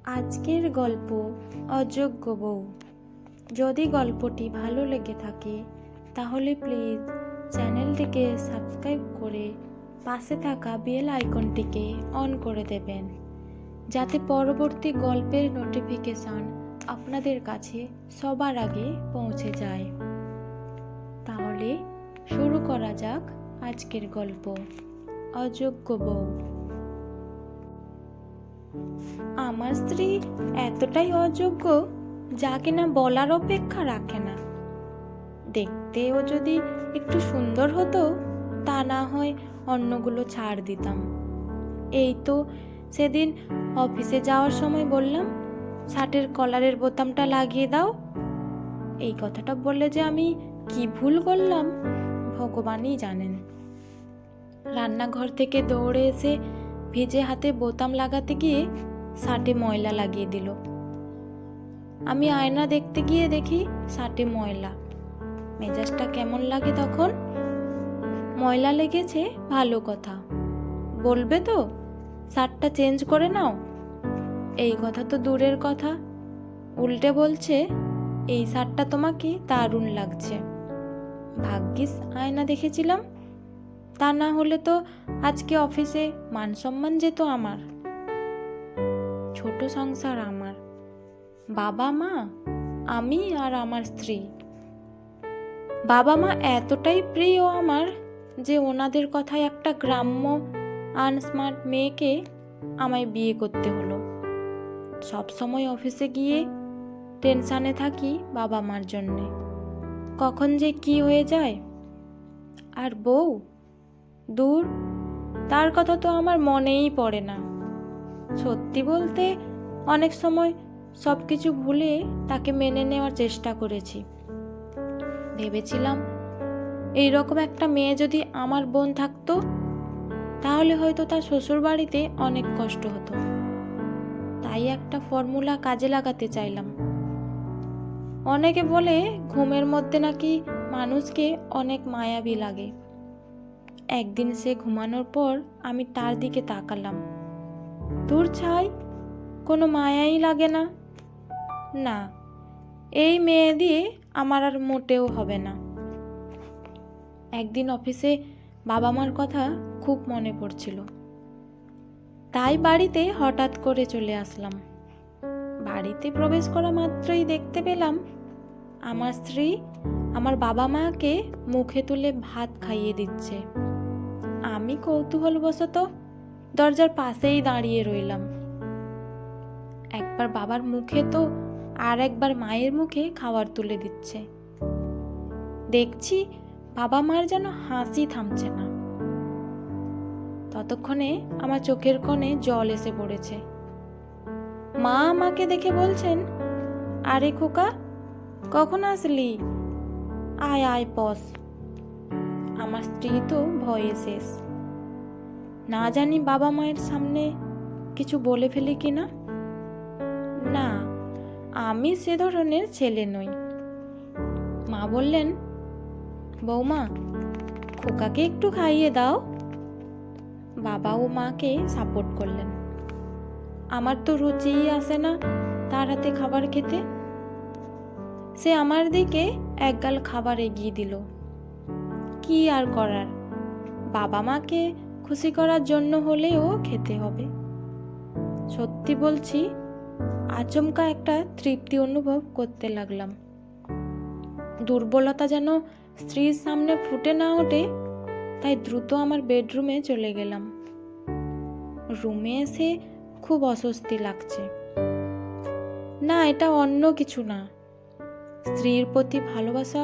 আজকের গল্প অযোগ্য বউ। যদি গল্পটি ভালো লেগে থাকে তাহলে প্লিজ চ্যানেলটিকে সাবস্ক্রাইব করে পাশে থাকা বেল আইকনটিকে অন করে দেবেন, যাতে পরবর্তী গল্পের নোটিফিকেশন আপনাদের কাছে সবার আগে পৌঁছে যায়। তাহলে শুরু করা যাক আজকের গল্প অযোগ্য বউ। আমার স্ত্রী এতটাই অযোগ্য যা কিনা বলার অপেক্ষা রাখে না। দেখতেও যদি একটু সুন্দর হতো তা না হয় অন্যগুলো ছাড় দিতাম। এই তো সেদিন অফিসে যাওয়ার সময় বললাম, শার্টের কলারের বোতামটা লাগিয়ে দাও। এই কথাটা বললে যে আমি কি ভুল করলাম ভগবানই জানেন। রান্নাঘর থেকে দৌড়ে এসে ভিজে হাতে বোতাম লাগাতে গিয়ে শার্টে ময়লা লাগিয়ে দিল। আমি আয়না দেখতে গিয়ে দেখি শার্টে ময়লা। মেজাজটা কেমন লাগে তখন। ময়লা লেগেছে ভালো কথা, বলবে তো শার্টটা চেঞ্জ করে নাও। এই কথা তো দূরের কথা, উল্টে বলছে এই শার্টটা তোমাকে দারুণ লাগছে। ভাগ্যিস আয়না দেখেছিলাম, তা না হলে তো আজকে অফিসে মান সম্মান যেত আমার। ছোট সংসার আমার, বাবা মা, আমি আর আমার স্ত্রী। বাবা মা এতটাই প্রিয় আমার যে ওনাদের কথায় একটা গ্রাম্য আনস্মার্ট মেয়েকে আমায় বিয়ে করতে হলো। সব সময় অফিসে গিয়ে টেনশানে থাকি বাবা মার জন্যে, কখন যে কি হয়ে যায়। আর বউ, দূর, তার কথা তো আমার মনেই পড়ে না। সত্যি বলতে অনেক সময় সব কিছু ভুলে তাকে মেনে নেওয়ার চেষ্টা করেছি। ভেবেছিলাম এইরকম একটা মেয়ে যদি আমার বোন থাকতো তাহলে হয়তো তার শ্বশুর বাড়িতে অনেক কষ্ট হতো। তাই একটা ফর্মুলা কাজে লাগাতে চাইলাম। অনেকে বলে ঘুমের মধ্যে নাকি মানুষকে অনেক মায়াবী লাগে। একদিন সে ঘুমানোর পর আমি তার দিকে তাকালাম। দূর ছাই, কোনো মায়াই লাগে না। না, এই মেয়ে দিয়ে আমার আর মোটেও হবে না। একদিন অফিসে বাবা মার কথা খুব মনে পড়ছিল, তাই বাড়িতে হঠাৎ করে চলে আসলাম। বাড়িতে প্রবেশ করা মাত্রই দেখতে পেলাম আমার স্ত্রী আমার বাবা মাকে মুখে তুলে ভাত খাইয়ে দিচ্ছে। আমি কৌতূহলবশত দরজার পাশেই দাঁড়িয়ে রইলাম। একবার বাবার মুখে তো আর একবার মায়ের মুখে খাবার তুলে দিচ্ছে। দেখছি বাবা মার যেন হাসি থামছে না। ততক্ষণে আমার চোখের কোণে জল এসে পড়েছে। মা আমাকে দেখে বলছেন, আরে খোকা, কখন আসলি? আয় আয় বস। আমার স্ত্রী তো ভয়ে শেষ। না জানি বাবা মায়ের সামনে কিছু বলে ফেলি কিনা। না, আমি সে ধরনের ছেলে নই। মা বললেন, বৌমা, খোকাকে একটু খাইয়ে দাও। বাবা ও মাকে সাপোর্ট করলেন। আমার তো রুচিই আসে না তার হাতে খাবার খেতে। সে আমার দিকে একগাল খাবার এগিয়ে দিল। কি আর করার, বাবা মাকে খুশি করার জন্য হলেও খেতে হবে। সত্যি বলছি, আচমকা একটা তৃপ্তি অনুভব করতে লাগলাম। দুর্বলতা যেন স্ত্রীর সামনে ফুটে না ওঠে, তাই দ্রুত আমার বেডরুমে চলে গেলাম। রুমে এসে খুব অস্বস্তি লাগছে। না, এটা অন্য কিছু না, স্ত্রীর প্রতি ভালোবাসা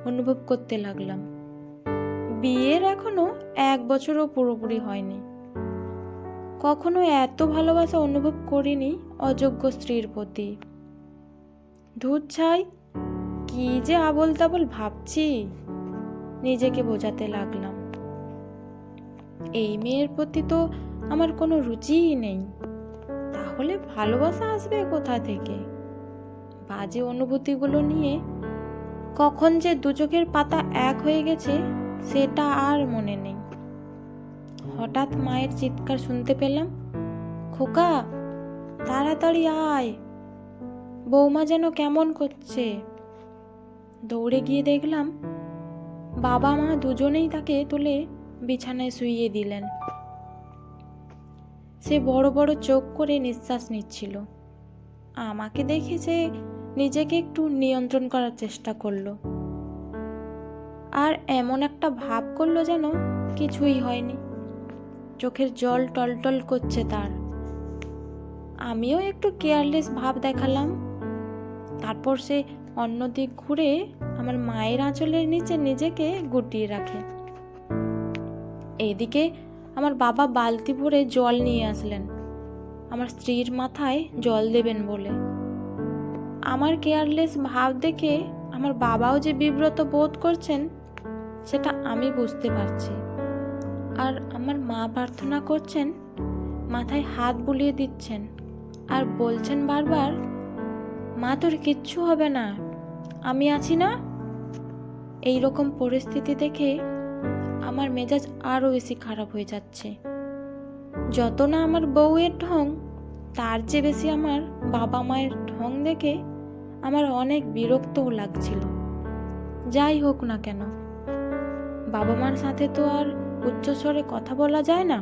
অনুভব করতে লাগলাম। বিয়ের এখনো 1 বছরও পুরোপুরি হয়নি, কখনো এত ভালোবাসা অনুভব করিনি অযোগ্য স্ত্রীর প্রতি। ধুর ছাই, কি যে আবোল তাবোল ভাবছি, নিজেকে বোঝাতে লাগলাম। এই মেয়ের প্রতি তো আমার কোনো রুচিই নেই, তাহলে ভালোবাসা আসবে কোথা থেকে? বাজে অনুভূতিগুলো নিয়ে কখন যে দু চোখের পাতা এক হয়ে গেছে সেটা আর মনে নেই। হঠাৎ মায়ের চিৎকার শুনতে পেলাম, খোকা, তাড়াতাড়ি আয়, বৌমা যেন কেমন করছে। দৌড়ে গিয়ে দেখলাম বাবা মা দুজনেই তাকে তুলে বিছানায় শুইয়ে দিলেন। সে বড় বড় চোখ করে নিঃশ্বাস নিচ্ছিল। আমাকে দেখে সে নিজেকে একটু নিয়ন্ত্রণ করার চেষ্টা করলো, আর এমন একটা ভাব করলো যেন কিছুই হয়নি। চোখের জল টলটল করছে তার। আমিও একটু কেয়ারলেস ভাব দেখালাম। তারপর সে অন্যদিক ঘুরে আমার মায়ের আঁচলের নিচে নিজেকে গুটিয়ে রাখে। এদিকে আমার বাবা বালতি ভরে জল নিয়ে আসলেন আমার স্ত্রীর মাথায় জল দেবেন বলে। আমার কেয়ারলেস ভাব দেখে আমার বাবাও যে বিব্রত বোধ করছেন সেটা আমি বুঝতে পারছি। আর আমার মা প্রার্থনা করছেন, মাথায় হাত বুলিয়ে দিচ্ছেন আর বলছেন বারবার, মা তোর কিচ্ছু হবে না, আমি আছি না। এই রকম পরিস্থিতি দেখে আমার মেজাজ আরো বেশি খারাপ হয়ে যাচ্ছে। যত না আমার বউয়ের ঢং, তার চেয়ে বেশি আমার বাবা মায়ের ঢং দেখে আমার অনেক বিরক্তও লাগছিল। যাই হোক না কেন, বাবা মার সাথে তো আর উচ্চস্বরে কথা বলা যায় না।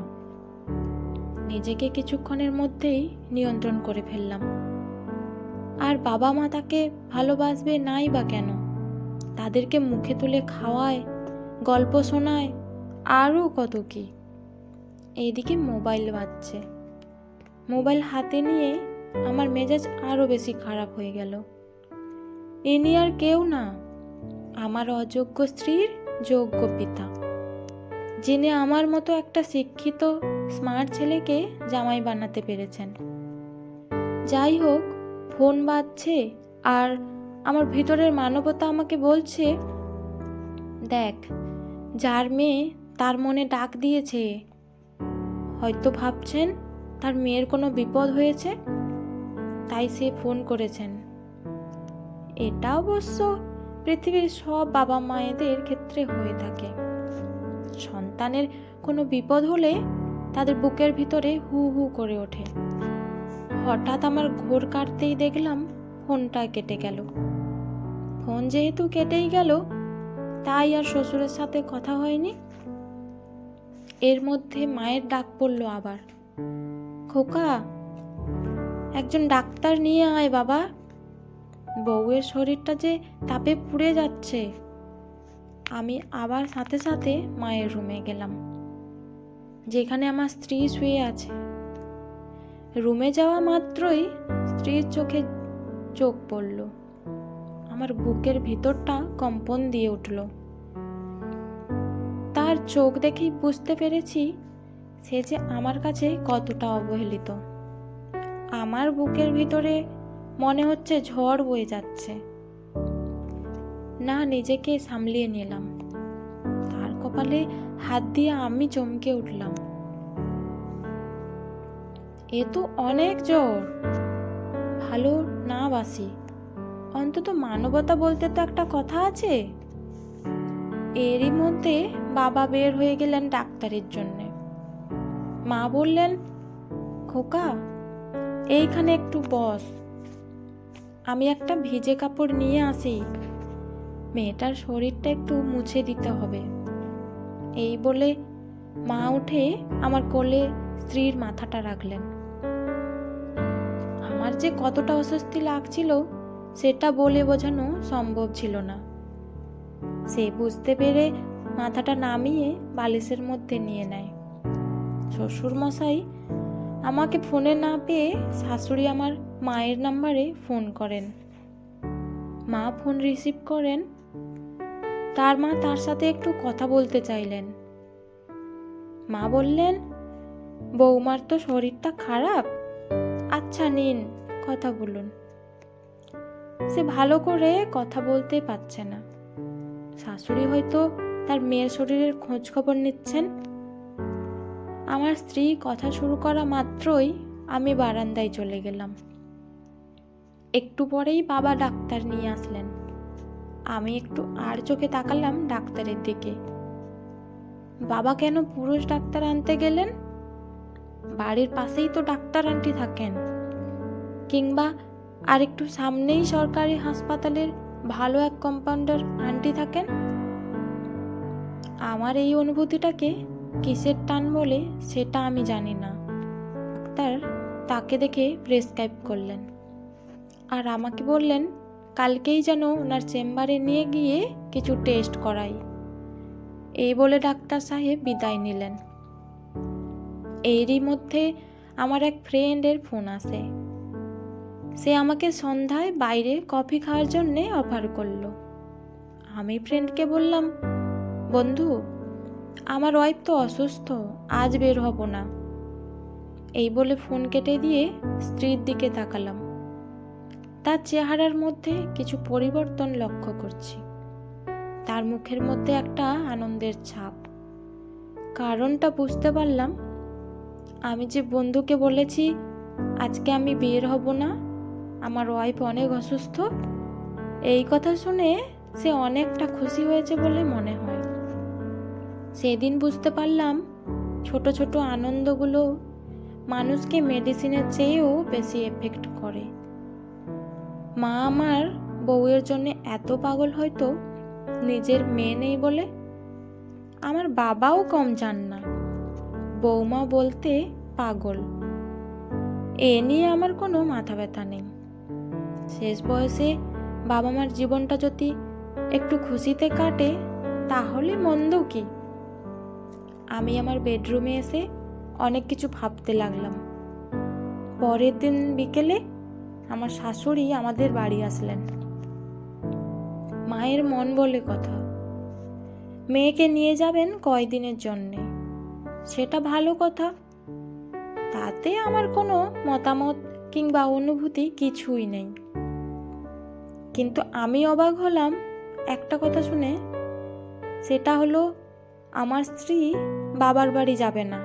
নিজেকে কিছুক্ষণের মধ্যেই নিয়ন্ত্রণ করে ফেললাম। আর বাবা মা তাকে ভালোবাসবে নাই বা কেন? তাদেরকে মুখে তুলে খাওয়ায়, গল্প শোনায়, আরও কত কি। এইদিকে মোবাইল বাজছে। মোবাইল হাতে নিয়ে আমার মেজাজ আরও বেশি খারাপ হয়ে গেল। ইনি আর কেউ না, আমার অযোগ্য স্ত্রীর যোগ্য পিতা, যিনি আমার মতো একটা শিক্ষিত স্মার্ট ছেলেকে জামাই বানাতে পেরেছেন। যাই হোক, ফোন বাজছে আর আমার ভিতরের মানবতা আমাকে বলছে, দেখ, যার মেয়ে তার মনে ডাক দিয়েছে, হয়তো ভাবছেন তার মেয়ের কোনো বিপদ হয়েছে, তাই সে ফোন করেছেন। এটা অবশ্য পৃথিবীর সব বাবা মায়েদের ক্ষেত্রে হয়ে থাকে। সন্তানের কোনো বিপদ হলে তাদের বুকের ভিতরে হু হু করে ওঠে। হঠাৎ আমার ঘোর কাটতেই দেখলাম ফোনটা কেটে গেল। ফোন যেহেতু কেটেই গেল, তাই আর শ্বশুরের সাথে কথা হয়নি। এর মধ্যে মায়ের ডাক পড়লো আবার, খোকা, একজন ডাক্তার নিয়ে আয় বাবা, বউয়ের শরীরটা যে তাপে পুড়ে যাচ্ছে। আমি আবার সাথে সাথে মায়ের রুমে গেলাম, যেখানে আমার স্ত্রী শুয়ে আছে। রুমে যাওয়া মাত্রই স্ত্রীর চোখে চোখ পড়ল। আমার বুকের ভিতরটা কম্পন দিয়ে উঠল। তার চোখ দেখেই বুঝতে পেরেছি সে যে আমার কাছে কতটা অবহেলিত। আমার বুকের ভিতরে মনে হচ্ছে ঝড় বয়ে যাচ্ছে। না, নিজেকে সামলিয়ে নিলাম। তার কপালে হাত দিয়ে আমি চমকে উঠলাম। এ তো অনেক জ্বর, ভালো না বাসি, অন্তত মানবতা বলতে তো একটা কথা আছে। এরই মধ্যে বাবা বের হয়ে গেলেন ডাক্তারের জন্যে। মা বললেন, খোকা, এইখানে একটু বস, আমি একটা ভিজে কাপড় নিয়ে আসি, মেয়েটার শরীরটা একটু মুছে দিতে হবে। এই বলে মা উঠে আমার কোলে স্ত্রীর মাথাটা রাখলেন। আমার যে কতটা অস্বস্তি লাগছিল সেটা বলে বোঝানো সম্ভব ছিল না। সে বুঝতে পেরে মাথাটা নামিয়ে বালিশের মধ্যে নিয়ে নেয়। শ্বশুর মশাই আমাকে ফোনে না পেয়ে শাশুড়ি আমার মায়ের নাম্বারে ফোন করেন। মা ফোন রিসিভ করেন। তার মা তার সাথে একটু কথা বলতে চাইলেন। মা বললেন, বৌমার তো শরীরটা খারাপ, আচ্ছা নিন, কথা বলুন। সে ভালো করে কথা বলতে পারছে না। শাশুড়ি হয়তো তার মেয়ের শরীরের খোঁজ খবর নিচ্ছেন। আমার স্ত্রী কথা শুরু করা মাত্রই আমি বারান্দায় চলে গেলাম। একটু পরেই বাবা ডাক্তার নিয়ে আসলেন। আমি একটু আর চোখে তাকালাম ডাক্তারের দিকে। বাবা কেন পুরুষ ডাক্তার আনতে গেলেন? বাড়ির পাশেই তো ডাক্তার আন্টি থাকেন, কিংবা আরেকটু সামনেই সরকারি হাসপাতালের ভালো এক কম্পাউন্ডার আন্টি থাকেন। আমার এই অনুভূতিটাকে কিসের টান বলে সেটা আমি জানি না। ডাক্তার তাকে দেখে প্রেসক্রাইব করলেন আর আমাকে বললেন কালকেই যেন ওনার চেম্বারে নিয়ে গিয়ে কিছু টেস্ট করাই। এই বলে ডাক্তার সাহেব বিদায় নিলেন। এরই মধ্যে আমার এক ফ্রেন্ডের ফোন আসে। সে আমাকে সন্ধ্যায় বাইরে কফি খাওয়ার জন্যে অফার করলো। আমি ফ্রেন্ডকে বললাম, বন্ধু, আমার ওয়াইফ তো অসুস্থ, আজ বের হব না। এই বলে ফোন কেটে দিয়ে স্ত্রীর দিকে তাকালাম। তার চেহারার মধ্যে কিছু পরিবর্তন লক্ষ্য করছি। তার মুখের মধ্যে একটা আনন্দের ছাপ। কারণটা বুঝতে পারলাম। আমি যে বন্ধুকে বলেছি আজকে আমি বের হব না, আমার ওয়াইফ অনেক অসুস্থ, এই কথা শুনে সে অনেকটা খুশি হয়েছে বলে মনে হয়। সেদিন বুঝতে পারলাম ছোট ছোট আনন্দগুলো মানুষকে মেডিসিনের চেয়েও বেশি এফেক্ট করে। মা আমার বউয়ের জন্য এত পাগল হয়তো নিজের মেয়ে নেই বলে। আমার বাবাও কম চান না, বৌমা বলতে পাগল। এ নিয়ে আমার কোনো মাথা ব্যথা নেই। শেষ বয়সে বাবা মার জীবনটা যদি একটু খুশিতে কাটে তাহলে মন্দ কি। আমি আমার বেডরুমে এসে অনেক কিছু ভাবতে লাগলাম। পরের দিন বিকেলে আমার শাশুড়ি আমাদের বাড়ি আসলেন। মায়ের মন বলে কথা, মেয়েকে নিয়ে যাবেন কয়দিনের জন্যে। সেটা ভালো কথা, তাতে আমার কোনো মতামত কিংবা অনুভূতি কিছুই নেই। কিন্তু আমি অবাক হলাম একটা কথা শুনে। সেটা হলো আমার স্ত্রী বাবার বাড়ি যাবে না।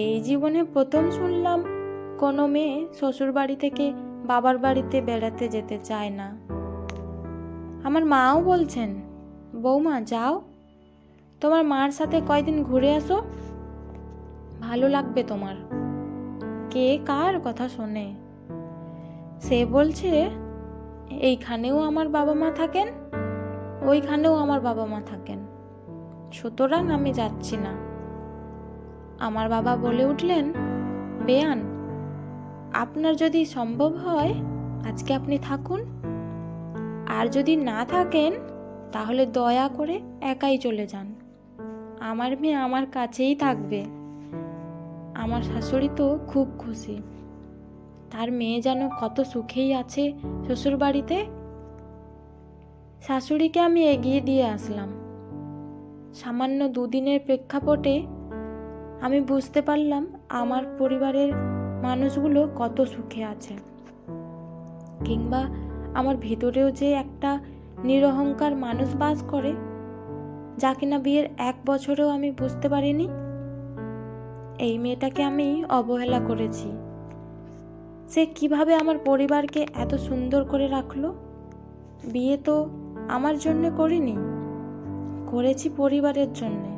এই জীবনে প্রথম শুনলাম কোনো মেয়ে শ্বশুর বাড়ি থেকে বাবার বাড়িতে বেড়াতে যেতে চায় না। আমার মাও বলছেন, বৌমা যাও, তোমার মার সাথে কয়দিন ঘুরে আসো, ভালো লাগবে তোমার। কে কার কথা শোনে? সে বলছে এইখানেও আমার বাবা মা থাকেন, ওইখানেও আমার বাবা মা থাকেন, সুতরাং আমি যাচ্ছি না। আমার বাবা বলে উঠলেন, বেয়ান, আপনার যদি সম্ভব হয় আজকে আপনি থাকুন, আর যদি না থাকেন তাহলে দয়া করে একাই চলে যান। আমার মেয়ে আমার কাছেই থাকবে। আমার শাশুড়ি তো খুব খুশি, তার মেয়ে যেন কত সুখেই আছে শ্বশুর বাড়িতে। শাশুড়িকে আমি এগিয়ে দিয়ে আসলাম। সামান্য দুদিনের প্রেক্ষাপটে আমি বুঝতে পারলাম আমার পরিবারের মানুষগুলো কত সুখে আছে। কিংবা আমার ভিতরেও যে একটা নিরহংকার মানুষ বাস করে, যা কিনা বিয়ের 1 বছরেও আমি বুঝতে পারিনি। এই মেয়েটাকে আমি অবহেলা করেছি। সে কিভাবে আমার পরিবারকে এত সুন্দর করে রাখলো। বিয়ে তো আমার জন্য করিনি, করেছি পরিবারের জন্যে।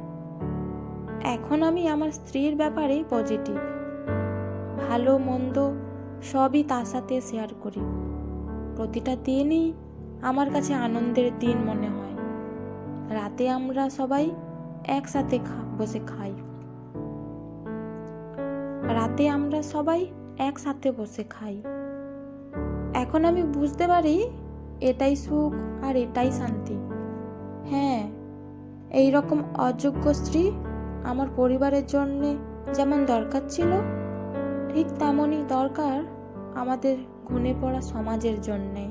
এখন আমি আমার স্ত্রীর ব্যাপারে পজিটিভ। ভালো মন্দ সবই তার সাথে শেয়ার করি। প্রতিটা দিনই আমার কাছে আনন্দের দিন মনে হয়। রাতে আমরা সবাই একসাথে বসে খাই। এখন আমি বুঝতে পারি এটাই সুখ আর এটাই শান্তি। হ্যাঁ, এই রকম অযোগ্য স্ত্রী আমার পরিবারের জন্য যেমন দরকার ছিল, ঠিক তেমনই দরকার আমাদের ঘুণে পড়া সমাজের জন্যে।